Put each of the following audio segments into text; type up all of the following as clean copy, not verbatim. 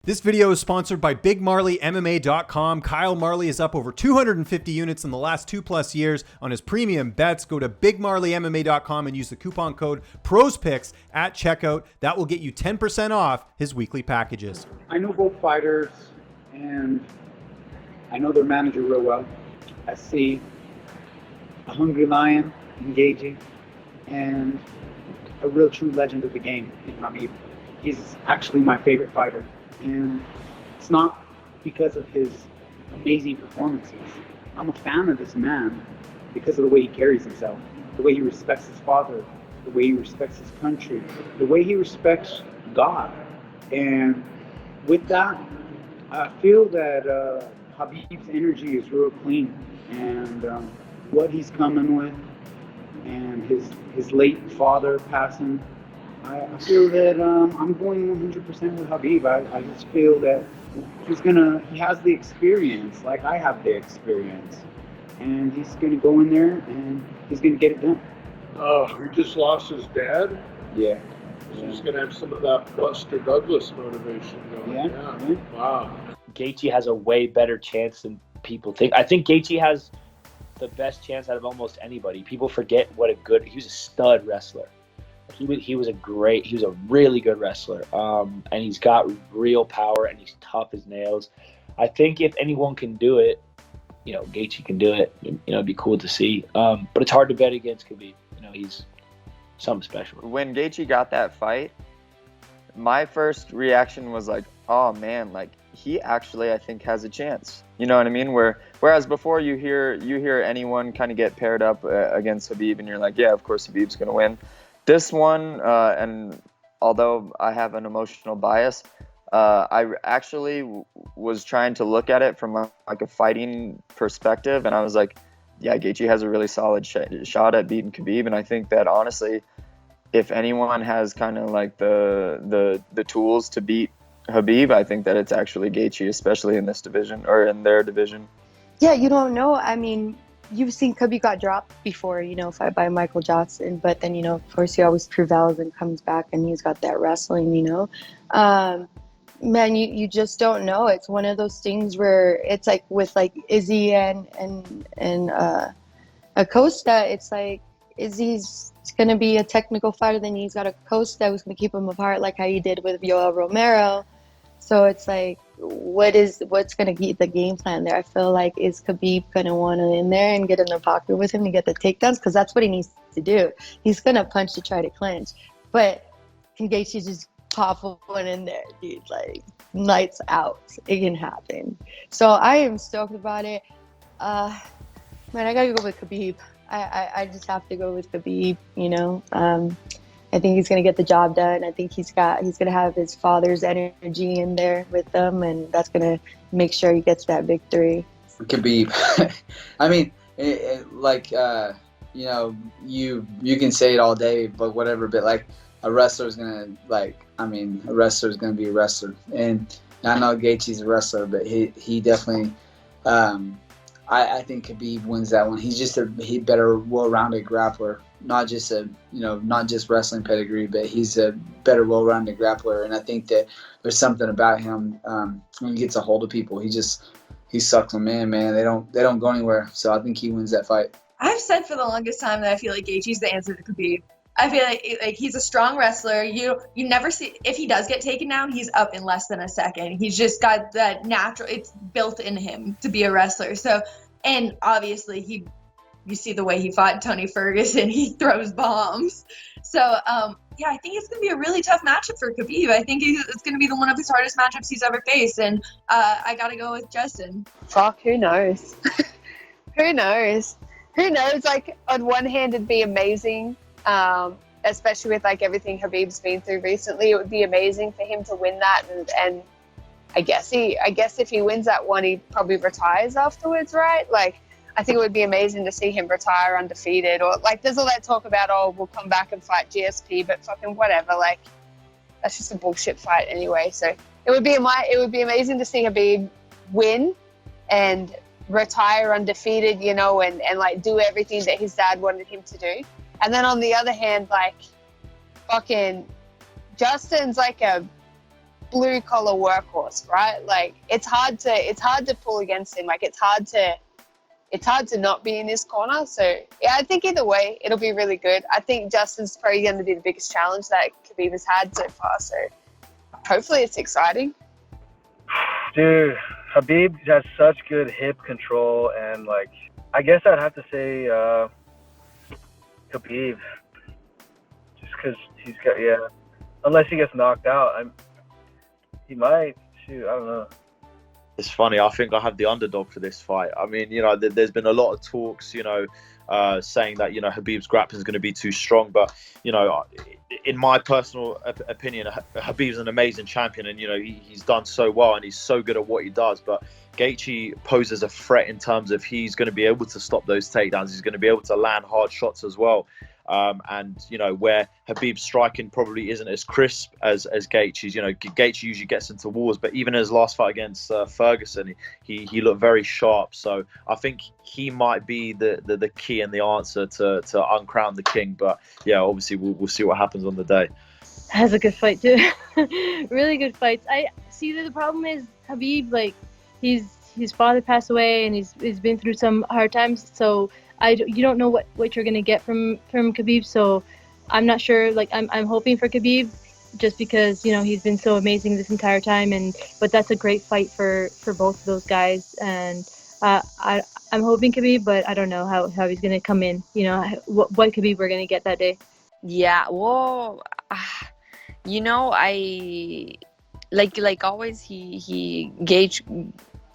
This video is sponsored by BigMarleyMMA.com. Kyle Marley is up over 250 units in the last 2+ years on his premium bets. Go to BigMarleyMMA.com and use the coupon code PROSPICKS at checkout. That will get you 10% off his weekly packages. I know both fighters, and I know their manager real well. I see a hungry lion in Gaethje and a real true legend of the game in Khabib. He's actually my favorite fighter. And it's not because of his amazing performances. I'm a fan of this man because of the way he carries himself, the way he respects his father, the way he respects his country, the way he respects God. And with that, I feel that Khabib's energy is real clean. And what he's coming with and his late father passing, I feel that I'm going 100% with Khabib. I just feel that he has the experience, like I have the experience. And he's going to go in there and he's going to get it done. Oh, he just lost his dad? Yeah. So he's going to have some of that Buster Douglas motivation going. Yeah. Wow. Gaethje has a way better chance than people think. I think Gaethje has the best chance out of almost anybody. People forget he was a stud wrestler. He was a really good wrestler, and he's got real power, and he's tough as nails. I think if anyone can do it, Gaethje can do it. It'd be cool to see. But it's hard to bet against Khabib. He's something special. When Gaethje got that fight, my first reaction was like, oh man, like he actually I think has a chance. You know what I mean? Whereas before you hear anyone kind of get paired up against Khabib, and you're like, yeah, of course Khabib's gonna win. This one, and although I have an emotional bias, I actually was trying to look at it from like a fighting perspective, and I was like, yeah, Gaethje has a really solid shot at beating Khabib, and I think that honestly, if anyone has kind of like the tools to beat Khabib, I think that it's actually Gaethje, especially in this division or in their division. Yeah, you don't know. I mean, you've seen Khabib got dropped before, fight by Michael Johnson, but then, of course, he always prevails and comes back, and he's got that wrestling, Man, you just don't know. It's one of those things where it's like with like Izzy and Acosta, it's like Izzy's going to be a technical fighter, then he's got Acosta who's going to keep him apart, like how he did with Yoel Romero. So it's like, what's going to keep the game plan there? I feel like, is Khabib going to want to in there and get in the pocket with him to get the takedowns? Because that's what he needs to do. He's going to punch to try to clinch. But can Gaethje just pop one in there, dude? Like, lights out. It can happen. So I am stoked about it. Man, I got to go with Khabib. I just have to go with Khabib, I think he's going to get the job done. I think he's going to have his father's energy in there with them, and that's going to make sure he gets that victory. Khabib. I mean, you can say it all day, but whatever. But like a wrestler's going to be a wrestler, and I know Gaethje's a wrestler, but he definitely. I think Khabib wins that one. He's just a better, well-rounded grappler. Not just wrestling pedigree, but he's a better, well-rounded grappler. And I think that there's something about him when he gets a hold of people. He sucks them in, man. They don't go anywhere. So I think he wins that fight. I've said for the longest time that I feel like Gaethje's the answer to Khabib. I feel like he's a strong wrestler. You never see, if he does get taken down, he's up in less than a second. He's just got that natural, it's built in him to be a wrestler. So, and obviously you see the way he fought Tony Ferguson, he throws bombs. So, I think it's going to be a really tough matchup for Khabib. I think it's going to be one of his hardest matchups he's ever faced. And I got to go with Justin. Fuck, who knows? Who knows? Like, on one hand, it'd be amazing. Especially with like everything Khabib's been through recently, it would be amazing for him to win that, and I guess if he wins that one, he probably retires afterwards, right? Like, I think it would be amazing to see him retire undefeated, or like there's all that talk about, oh, we'll come back and fight GSP, but fucking whatever, like that's just a bullshit fight anyway. So it would be amazing to see Khabib win and retire undefeated, and like do everything that his dad wanted him to do. And then on the other hand, like, fucking Justin's like a blue collar workhorse, right? Like it's hard to pull against him. Like it's hard to not be in his corner. So yeah, I think either way it'll be really good. I think Justin's probably going to be the biggest challenge that Khabib has had so far. So hopefully it's exciting. Dude, Khabib has such good hip control, and like I guess I'd have to say Khabib, just because he's got unless he gets knocked out, he might. Shoot, I don't know. It's funny. I think I have the underdog for this fight. I mean, you know, there's been a lot of talks, you know, saying that, you know, Khabib's grappling is going to be too strong. But, you know, in my personal opinion, Khabib's an amazing champion, and, you know, he's done so well and he's so good at what he does. But Gaethje poses a threat in terms of he's going to be able to stop those takedowns. He's going to be able to land hard shots as well. And, you know, where Khabib's striking probably isn't as crisp as Gaethje's. You know, Gaethje usually gets into wars, but even his last fight against Ferguson, he looked very sharp. So I think he might be the key and the answer to uncrown the king. But yeah, obviously we'll see what happens on the day. That's a good fight too. Really good fights. I see that the problem is Khabib, like his father passed away and he's been through some hard times. So you don't know what you're gonna get from Khabib, so I'm not sure. Like I'm hoping for Khabib, just because, you know, he's been so amazing this entire time, but that's a great fight for both of those guys, and I'm hoping Khabib, but I don't know how he's gonna come in. You know, what Khabib we're gonna get that day. Yeah, well, you know, I like always he Gaethje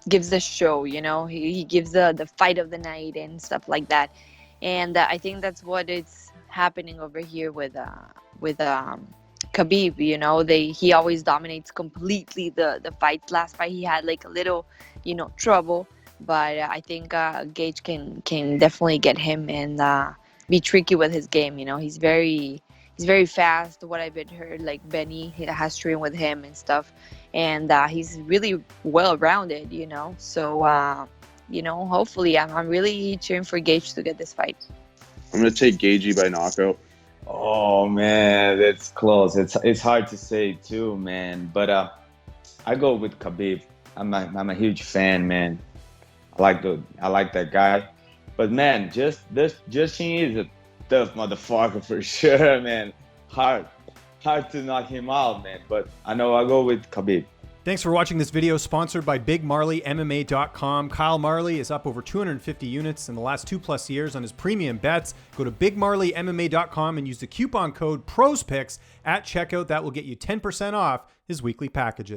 gives the show, you know, he gives the fight of the night and stuff like that, and I think that's what is happening over here with Khabib. You know, he always dominates completely the fights. Last fight he had like a little, you know, trouble, but I think Gaethje can definitely get him and be tricky with his game. You know, he's very fast. What I've been heard, like Benny has trained with him and stuff, and he's really well rounded, you know. So you know, hopefully I'm really cheering for Gaethje to get this fight. I'm gonna take Gaethje by knockout. Oh man, that's close. It's hard to say too, man. But I go with Khabib. I'm a huge fan, man. I like that guy. But man, Justin is a tough motherfucker for sure, man. Hard to knock him out, man. But I know I'll go with Khabib. Thanks for watching this video, sponsored by BigMarleyMMA.com. Kyle Marley is up over 250 units in the last 2+ years on his premium bets. Go to BigMarleyMMA.com and use the coupon code PROSPICKS at checkout. That will get you 10% off his weekly packages.